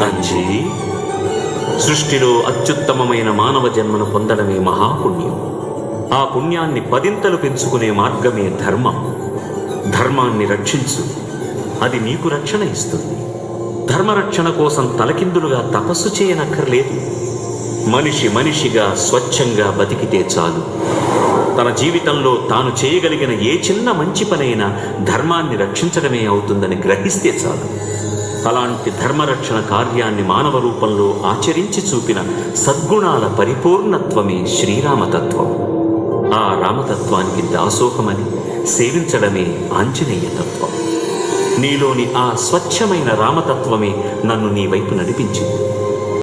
అంజీ, సృష్టిలో అత్యుత్తమమైన మానవ జన్మను పొందడమే మహాపుణ్యం. ఆ పుణ్యాన్ని పదింతలు పెంచుకునే మార్గమే ధర్మం. ధర్మాన్ని రక్షించు, అది నీకు రక్షణ ఇస్తుంది. ధర్మరక్షణ కోసం తలకిందులుగా తపస్సు చేయనక్కర్లేదు. మనిషిగా స్వచ్ఛంగా బతికితే చాలు. తన జీవితంలో తాను చేయగలిగిన ఏ చిన్న మంచి పనైనా ధర్మాన్ని రక్షించడమే అవుతుందని గ్రహిస్తే చాలు. అలాంటి ధర్మరక్షణ కార్యాన్ని మానవ రూపంలో ఆచరించి చూపిన సద్గుణాల పరిపూర్ణత్వమే శ్రీరామతత్వం. ఆ రామతత్వానికి దాసోహమని సేవించడమే ఆంజనేయ తత్వం. నీలోని ఆ స్వచ్ఛమైన రామతత్వమే నన్ను నీ వైపు నడిపించింది.